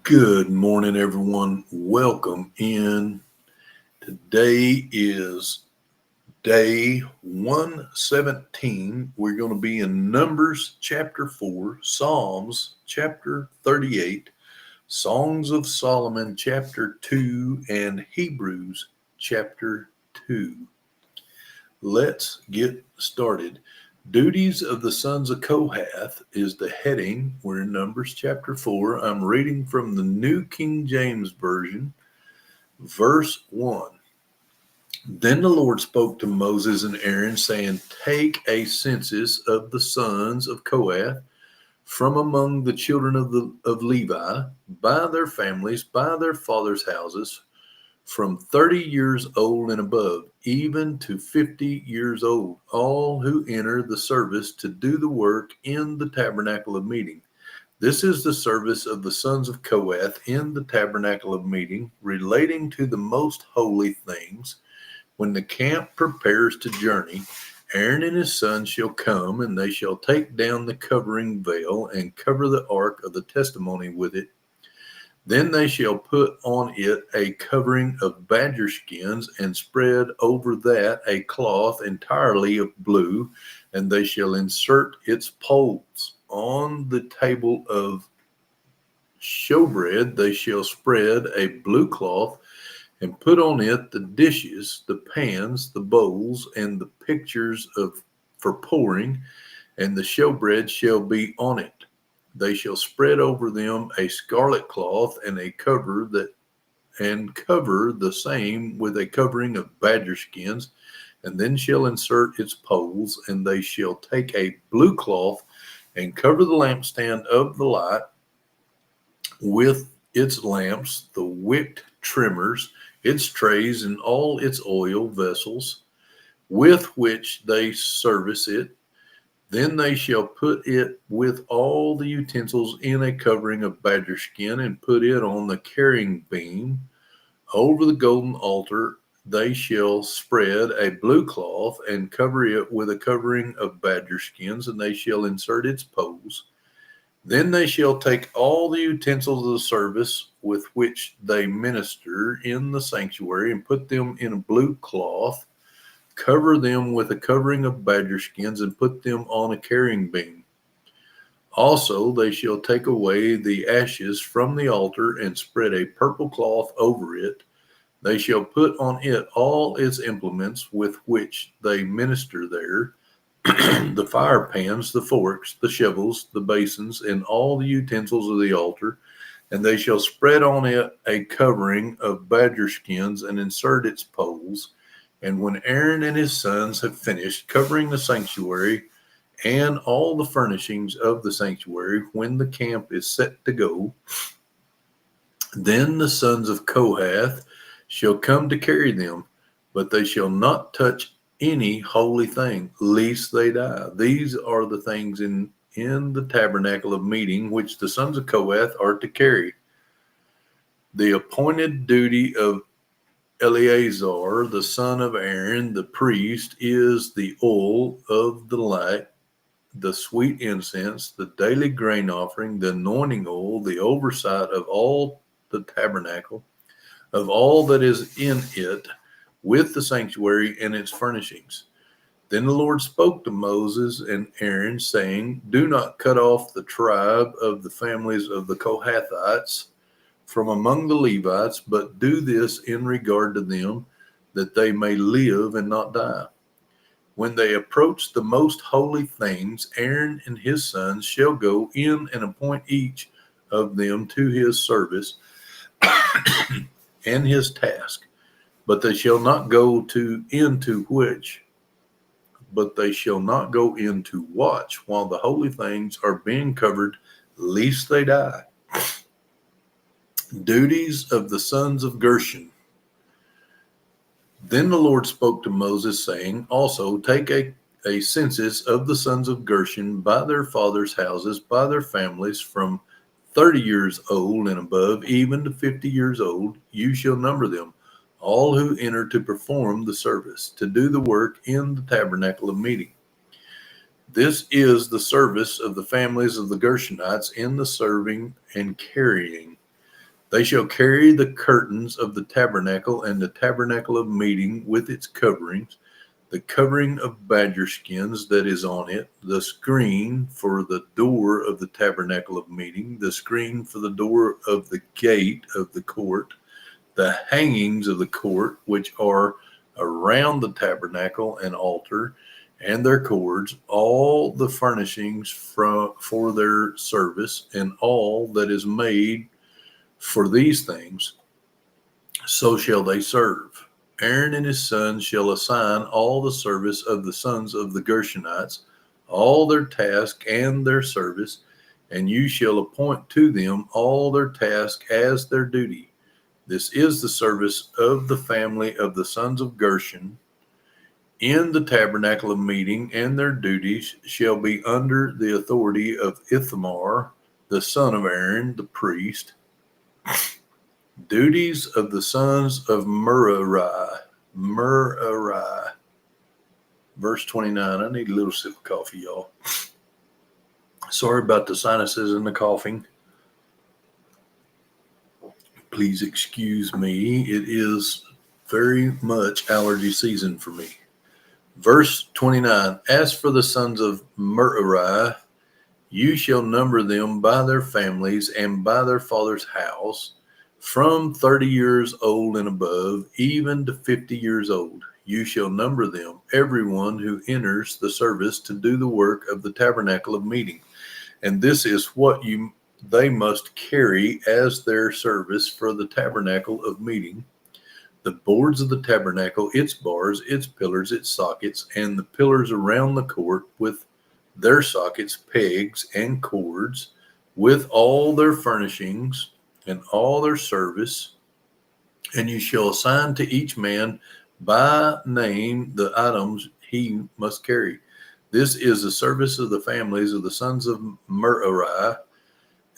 Good morning, everyone. Welcome in. Today is day 117. We're going to be in Numbers chapter 4, Psalms chapter 38, Songs of Solomon chapter 2, and Hebrews chapter 2. Let's get started. Duties of the sons of Kohath is the heading. We're in Numbers chapter 4. I'm reading from the New King James Version, verse 1. Then the Lord spoke to Moses and Aaron, saying, Take a census of the sons of Kohath from among the children of Levi, by their families, by their fathers' houses, from 30 years old and above, even to 50 years old, all who enter the service to do the work in the tabernacle of meeting. This is the service of the sons of Kohath in the tabernacle of meeting, relating to the most holy things. When the camp prepares to journey, Aaron and his sons shall come, and they shall take down the covering veil and cover the ark of the testimony with it. Then they shall put on it a covering of badger skins, and spread over that a cloth entirely of blue, and they shall insert its poles. On the table of showbread they shall spread a blue cloth, and put on it the dishes, the pans, the bowls, and the pitchers for pouring, and the showbread shall be on it. They shall spread over them a scarlet cloth and cover the same with a covering of badger skins, and then shall insert its poles, and they shall take a blue cloth and cover the lampstand of the light with its lamps, the wick trimmers, its trays, and all its oil vessels with which they service it. Then they shall put it with all the utensils in a covering of badger skin, and put it on the carrying beam. Over the golden altar they shall spread a blue cloth, and cover it with a covering of badger skins, and they shall insert its poles. Then they shall take all the utensils of the service with which they minister in the sanctuary, and put them in a blue cloth, cover them with a covering of badger skins, and put them on a carrying beam. Also they shall take away the ashes from the altar, and spread a purple cloth over it. They shall put on it all its implements with which they minister there, the fire pans, the forks, the shovels, the basins, and all the utensils of the altar. And they shall spread on it a covering of badger skins, and insert its poles. And when Aaron and his sons have finished covering the sanctuary and all the furnishings of the sanctuary, when the camp is set to go, then the sons of Kohath shall come to carry them, but they shall not touch any holy thing, lest they die. These are the things in the tabernacle of meeting which the sons of Kohath are to carry. The appointed duty of Eleazar, the son of Aaron, the priest, is the oil of the light, the sweet incense, the daily grain offering, the anointing oil, the oversight of all the tabernacle, of all that is in it, with the sanctuary and its furnishings. Then the Lord spoke to Moses and Aaron, saying, Do not cut off the tribe of the families of the Kohathites from among the Levites, but do this in regard to them, that they may live and not die. When they approach the most holy things, Aaron and his sons shall go in and appoint each of them to his service and his task. But they shall not go into watch while the holy things are being covered, lest they die. Duties of the sons of Gershon. Then the Lord spoke to Moses, saying, Also take a census of the sons of Gershon by their fathers' houses, by their families, from 30 years old and above, even to 50 years old. You shall number them, all who enter to perform the service, to do the work in the tabernacle of meeting. This is the service of the families of the Gershonites in the serving and carrying. They shall carry the curtains of the tabernacle and the tabernacle of meeting with its coverings, the covering of badger skins that is on it, the screen for the door of the tabernacle of meeting, the screen for the door of the gate of the court, the hangings of the court which are around the tabernacle and altar, and their cords, all the furnishings for their service, and all that is made for these things, so shall they serve. Aaron and his sons shall assign all the service of the sons of the Gershonites, all their task and their service, and you shall appoint to them all their task as their duty. This is the service of the family of the sons of Gershon in the tabernacle of meeting, and their duties shall be under the authority of Ithamar, the son of Aaron, the priest. Duties of the sons of Merari. Verse 29. I need a little sip of coffee, y'all. Sorry about the sinuses and the coughing. Please excuse me. It is very much allergy season for me. Verse 29. As for the sons of Merari, you shall number them by their families and by their father's house, from 30 years old and above, even to 50 years old. You shall number them, everyone who enters the service to do the work of the tabernacle of meeting. And this is what they must carry as their service for the tabernacle of meeting: the boards of the tabernacle, its bars, its pillars, its sockets, and the pillars around the court with their sockets, pegs, and cords, with all their furnishings and all their service. And you shall assign to each man by name the items he must carry. This is the service of the families of the sons of Merari,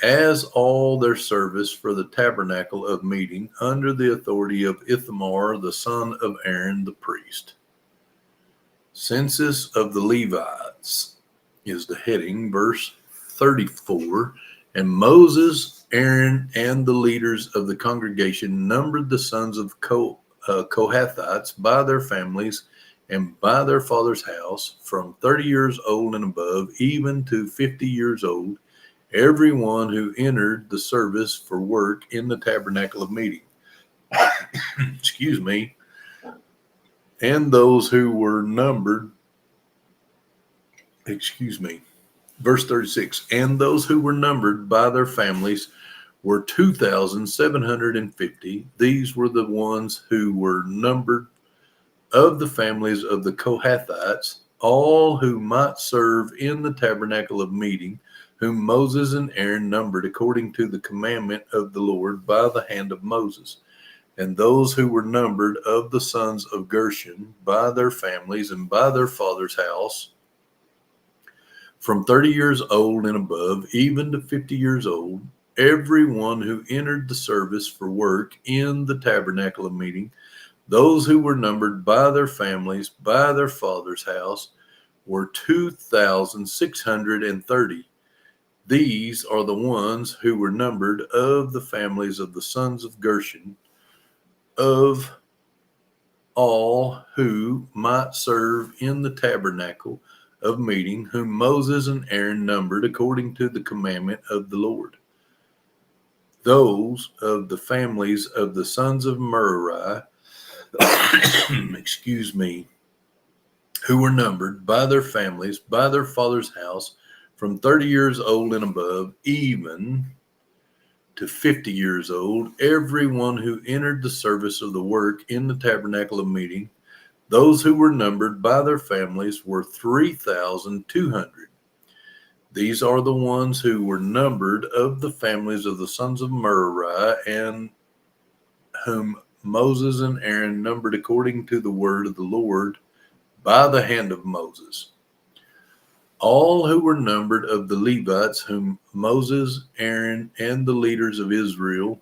as all their service for the tabernacle of meeting, under the authority of Ithamar, the son of Aaron, the priest. Census of the Levites is the heading, verse 34. And Moses, Aaron, and the leaders of the congregation numbered the sons of Kohathites by their families and by their father's house, from 30 years old and above, even to 50 years old, everyone who entered the service for work in the tabernacle of meeting. Excuse me. And those who were numbered, Verse 36, and those who were numbered by their families were 2,750. These were the ones who were numbered of the families of the Kohathites, all who might serve in the tabernacle of meeting, whom Moses and Aaron numbered according to the commandment of the Lord by the hand of Moses. And those who were numbered of the sons of Gershon by their families and by their father's house, from 30 years old and above, even to 50 years old, everyone who entered the service for work in the tabernacle of meeting, those who were numbered by their families, by their father's house, were 2,630. These are the ones who were numbered of the families of the sons of Gershon, of all who might serve in the tabernacle of meeting, whom Moses and Aaron numbered according to the commandment of the Lord. Those of the families of the sons of Merari, who were numbered by their families, by their father's house, from 30 years old and above, even to 50 years old, everyone who entered the service of the work in the tabernacle of meeting, those who were numbered by their families were 3,200. These are the ones who were numbered of the families of the sons of Merari, and whom Moses and Aaron numbered according to the word of the Lord by the hand of Moses. All who were numbered of the Levites, whom Moses, Aaron, and the leaders of Israel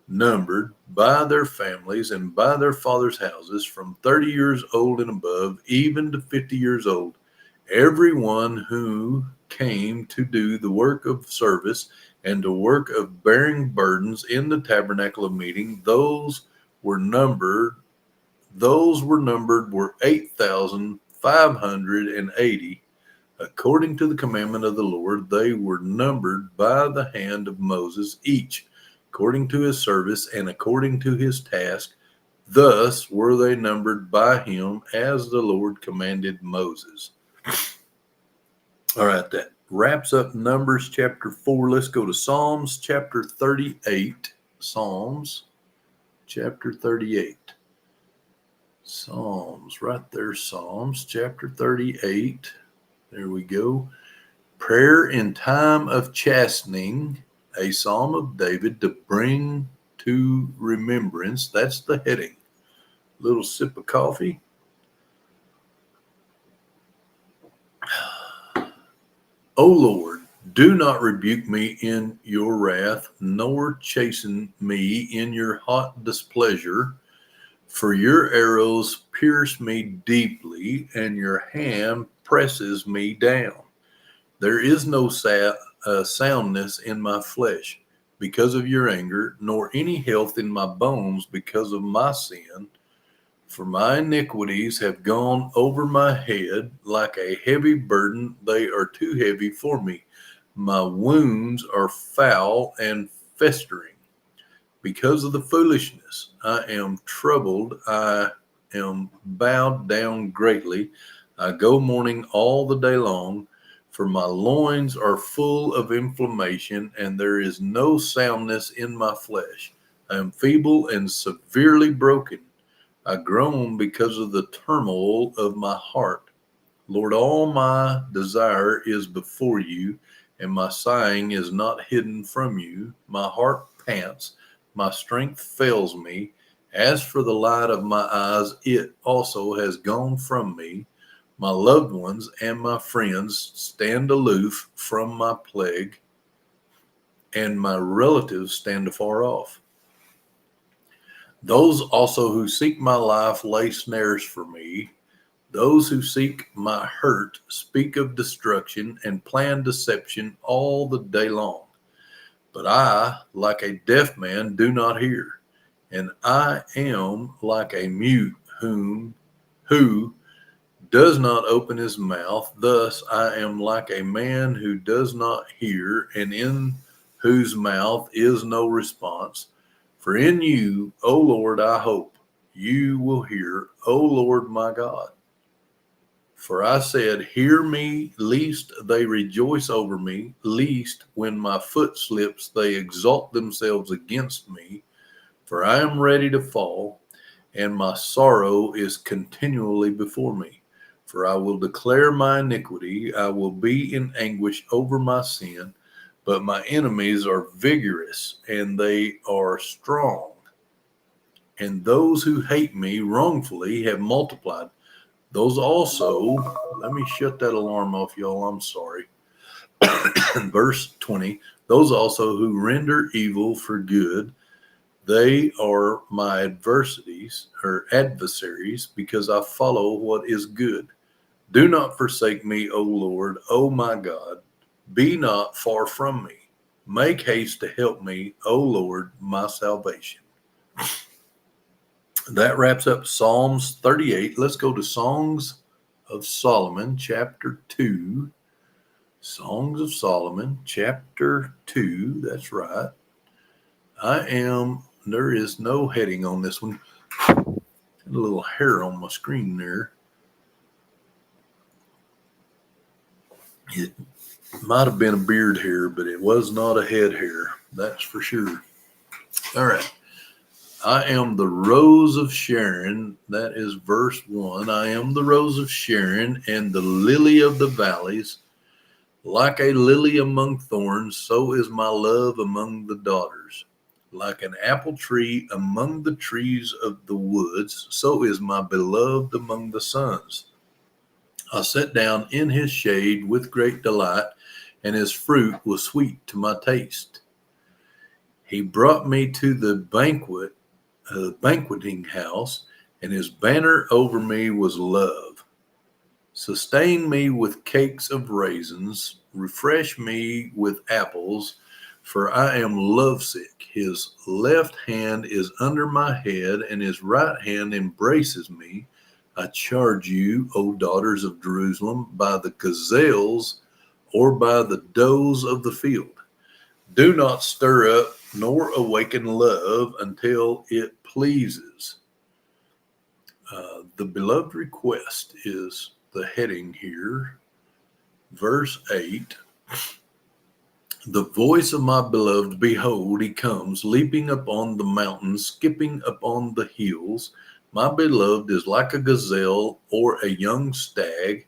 numbered by their families and by their fathers' houses, from 30 years old and above, even to 50 years old, everyone who came to do the work of service and the work of bearing burdens in the tabernacle of meeting. Those were numbered were 8,580. According to the commandment of the Lord, they were numbered by the hand of Moses, each according to his service and according to his task. Thus were they numbered by him as the Lord commanded Moses. All right, that wraps up Numbers chapter 4. Let's go to Psalms chapter 38. Psalms chapter 38. Psalms, right there, Psalms chapter 38. There we go. Prayer in time of chastening, a psalm of David to bring to remembrance. That's the heading. Little sip of coffee. O Lord, do not rebuke me in your wrath, nor chasten me in your hot displeasure. For your arrows pierce me deeply, and your hand presses me down. There is no soundness in my flesh because of your anger, nor any health in my bones because of my sin. For my iniquities have gone over my head like a heavy burden. They are too heavy for me. My wounds are foul and festering. Because of the foolishness, I am troubled. I am bowed down greatly. I go mourning all the day long, for my loins are full of inflammation, and there is no soundness in my flesh. I am feeble and severely broken. I groan because of the turmoil of my heart. Lord, all my desire is before you, and my sighing is not hidden from you. My heart pants, my strength fails me. As for the light of my eyes, it also has gone from me. My loved ones and my friends stand aloof from my plague, and my relatives stand afar off. Those also who seek my life lay snares for me. Those who seek my hurt speak of destruction and plan deception all the day long. But I, like a deaf man, do not hear, and I am like a mute who does not open his mouth. Thus I am like a man who does not hear, and in whose mouth is no response. For in you, O Lord, I hope. You will hear, O Lord my God. For I said, hear me, lest they rejoice over me, lest when my foot slips, they exalt themselves against me. For I am ready to fall, and my sorrow is continually before me. For I will declare my iniquity, I will be in anguish over my sin, but my enemies are vigorous, and they are strong. And those who hate me wrongfully have multiplied. Those also, let me shut that alarm off, y'all. I'm sorry. Verse 20, those also who render evil for good, they are my adversaries, because I follow what is good. Do not forsake me, O Lord, O my God. Be not far from me. Make haste to help me, O Lord, my salvation. That wraps up Psalms 38. Let's go to Songs of Solomon, chapter 2. Songs of Solomon, chapter 2. That's right. There is no heading on this one. A little hair on my screen there. It might have been a beard hair, but it was not a head hair. That's for sure. All right. I am the rose of Sharon. That is verse 1. I am the rose of Sharon and the lily of the valleys. Like a lily among thorns, so is my love among the daughters. Like an apple tree among the trees of the woods, so is my beloved among the sons. I sat down in his shade with great delight, and his fruit was sweet to my taste. He brought me to the banqueting house, and his banner over me was love. Sustain me with cakes of raisins, refresh me with apples, for I am lovesick. His left hand is under my head, and his right hand embraces me. I charge you, O daughters of Jerusalem, by the gazelles or by the does of the field. Do not stir up nor awaken love until it pleases. The beloved request is the heading here. Verse 8. The voice of my beloved, behold, he comes, leaping upon the mountains, skipping upon the hills. My beloved is like a gazelle or a young stag.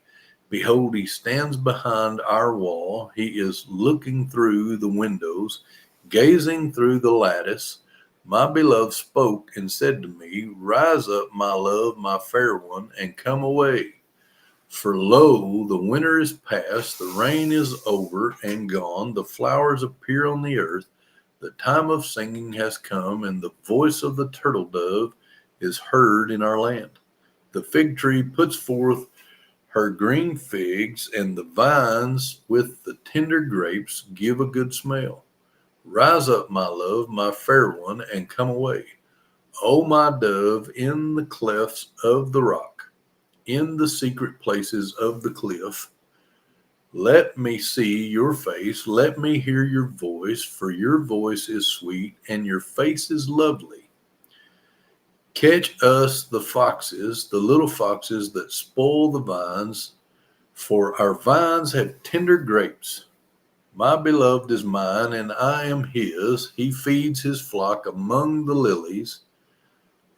Behold, he stands behind our wall. He is looking through the windows, gazing through the lattice. My beloved spoke and said to me, rise up, my love, my fair one, and come away. For lo, the winter is past, the rain is over and gone, the flowers appear on the earth, the time of singing has come, and the voice of the turtle dove is heard in our land. The fig tree puts forth her green figs, and the vines with the tender grapes give a good smell. Rise up, my love, my fair one, and come away. O my dove, in the clefts of the rock, in the secret places of the cliff, let me see your face, let me hear your voice, for your voice is sweet, and your face is lovely. Catch us the foxes, the little foxes that spoil the vines, for our vines have tender grapes. My beloved is mine, and I am his. He feeds his flock among the lilies.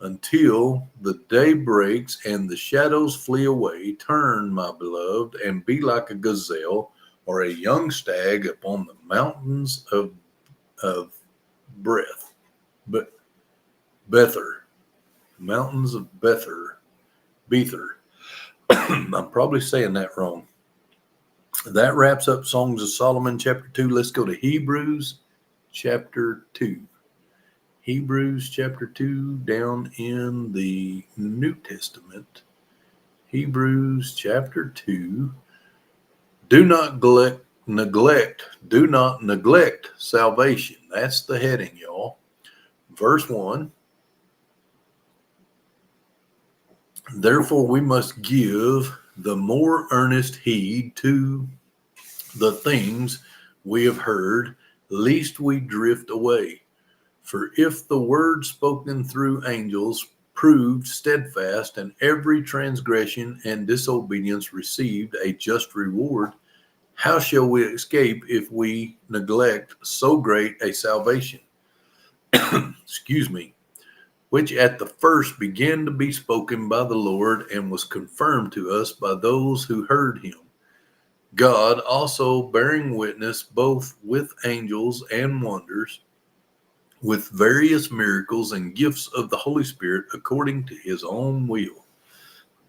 Until the day breaks and the shadows flee away, turn, my beloved, and be like a gazelle or a young stag upon the mountains of Bether, mountains of Bether. I'm probably saying that wrong. That wraps up Songs of Solomon chapter 2. Let's go to Hebrews chapter 2. Hebrews chapter 2 down in the New Testament. Hebrews chapter 2. Do not neglect salvation. That's the heading, y'all. Verse 1. Therefore we must give the more earnest heed to the things we have heard, lest we drift away. For if the word spoken through angels proved steadfast, and every transgression and disobedience received a just reward, how shall we escape if we neglect so great a salvation? Excuse me. Which at the first began to be spoken by the Lord, and was confirmed to us by those who heard him. God also bearing witness both with angels and wonders, with various miracles and gifts of the Holy Spirit according to his own will.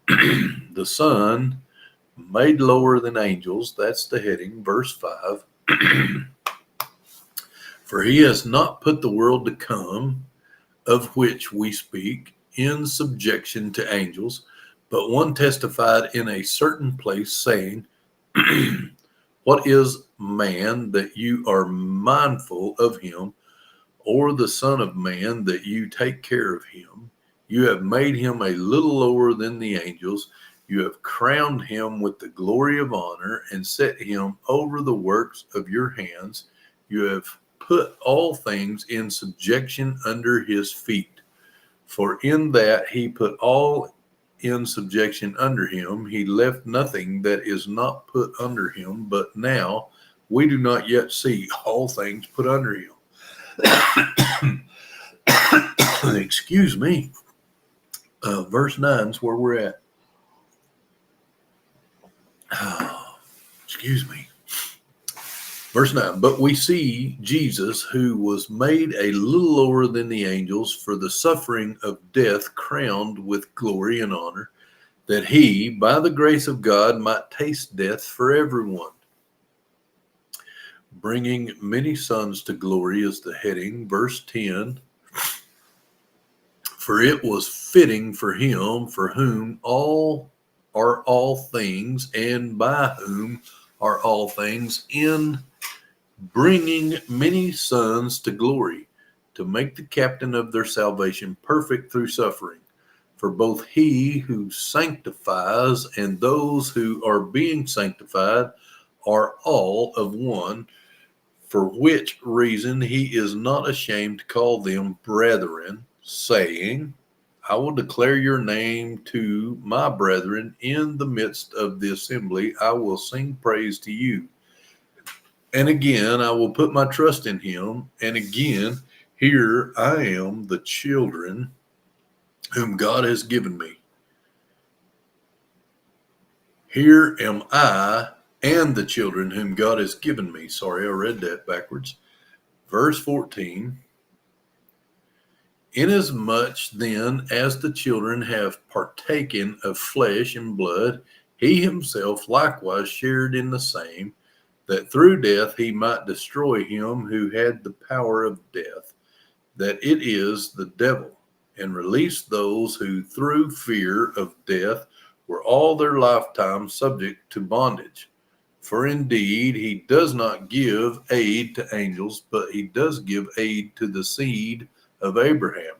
The Son made lower than angels, that's the heading, verse 5. For he has not put the world to come, of which we speak, in subjection to angels, but one testified in a certain place, saying, what is man that you are mindful of him, or the Son of Man that you take care of him? You have made him a little lower than the angels. You have crowned him with the glory of honor, and set him over the works of your hands. You have put all things in subjection under his feet. For in that he put all in subjection under him, he left nothing that is not put under him. But now we do not yet see all things put under him. Excuse me. Verse 9 is where we're at. Excuse me. Verse 9, but we see Jesus, who was made a little lower than the angels for the suffering of death, crowned with glory and honor, that he, by the grace of God, might taste death for everyone. Bringing many sons to glory is the heading. Verse 10, for it was fitting for him, for whom all are all things, and by whom are all things, in bringing many sons to glory, to make the captain of their salvation perfect through suffering. For both he who sanctifies and those who are being sanctified are all of one, for which reason he is not ashamed to call them brethren, saying, I will declare your name to my brethren. In the midst of the assembly, I will sing praise to you. And again, I will put my trust in him. And again, here I am, the children whom God has given me. Here am I and the children whom God has given me. Sorry, I read that backwards. Verse 14. Inasmuch then as the children have partaken of flesh and blood, he himself likewise shared in the same, that through death he might destroy him who had the power of death, that it is the devil, and release those who through fear of death were all their lifetime subject to bondage. For indeed he does not give aid to angels, but he does give aid to the seed of Abraham.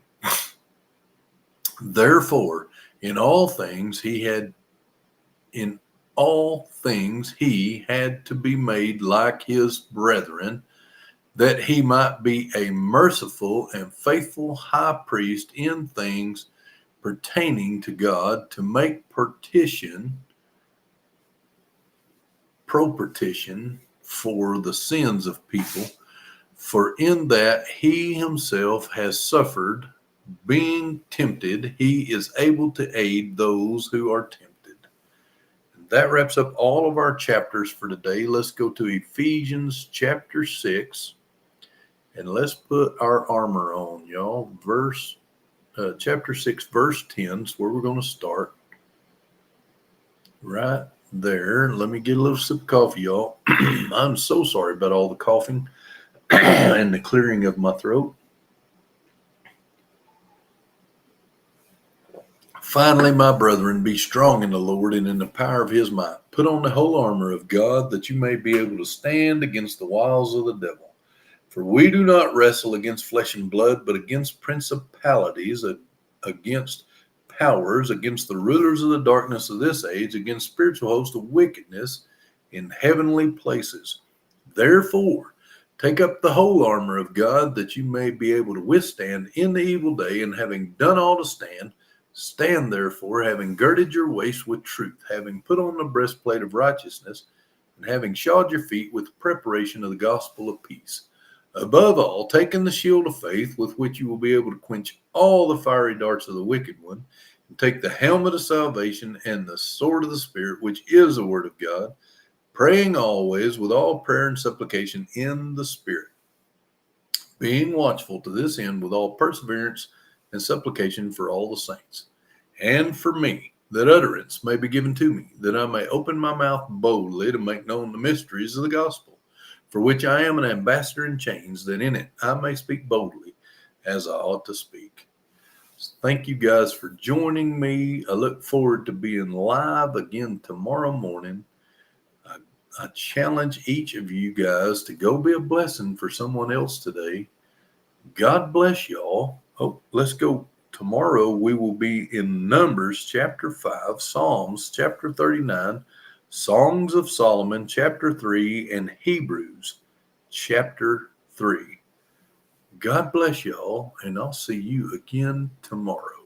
Therefore, in all things he had to be made like his brethren, that he might be a merciful and faithful high priest in things pertaining to God, to make propitiation for the sins of people. For in that he himself has suffered, being tempted, he is able to aid those who are tempted. And that wraps up all of our chapters for today. Let's go to Ephesians chapter 6, and let's put our armor on, y'all. Chapter 6, verse 10 is where we're going to start. Right there. Let me get a little sip of coffee, y'all. I'm so sorry about all the coughing and the clearing of my throat. Finally, my brethren, be strong in the Lord and in the power of his might. Put on the whole armor of God, that you may be able to stand against the wiles of the devil. For we do not wrestle against flesh and blood, but against principalities, against powers, against the rulers of the darkness of this age, against spiritual hosts of wickedness in heavenly places. Therefore, take up the whole armor of God, that you may be able to withstand in the evil day, and having done all to stand, stand therefore, having girded your waist with truth, having put on the breastplate of righteousness, and having shod your feet with the preparation of the gospel of peace. Above all, taking the shield of faith, with which you will be able to quench all the fiery darts of the wicked one, and take the helmet of salvation and the sword of the Spirit, which is the word of God, praying always with all prayer and supplication in the Spirit, being watchful to this end with all perseverance and supplication for all the saints, and for me, that utterance may be given to me, that I may open my mouth boldly to make known the mysteries of the gospel, for which I am an ambassador in chains, that in it I may speak boldly as I ought to speak. Thank you guys for joining me. I look forward to being live again tomorrow morning. I challenge each of you guys to go be a blessing for someone else today. God bless y'all. Oh, let's go. Tomorrow we will be in Numbers chapter 5, Psalms chapter 39, Songs of Solomon chapter 3, and Hebrews chapter 3. God bless y'all, and I'll see you again tomorrow.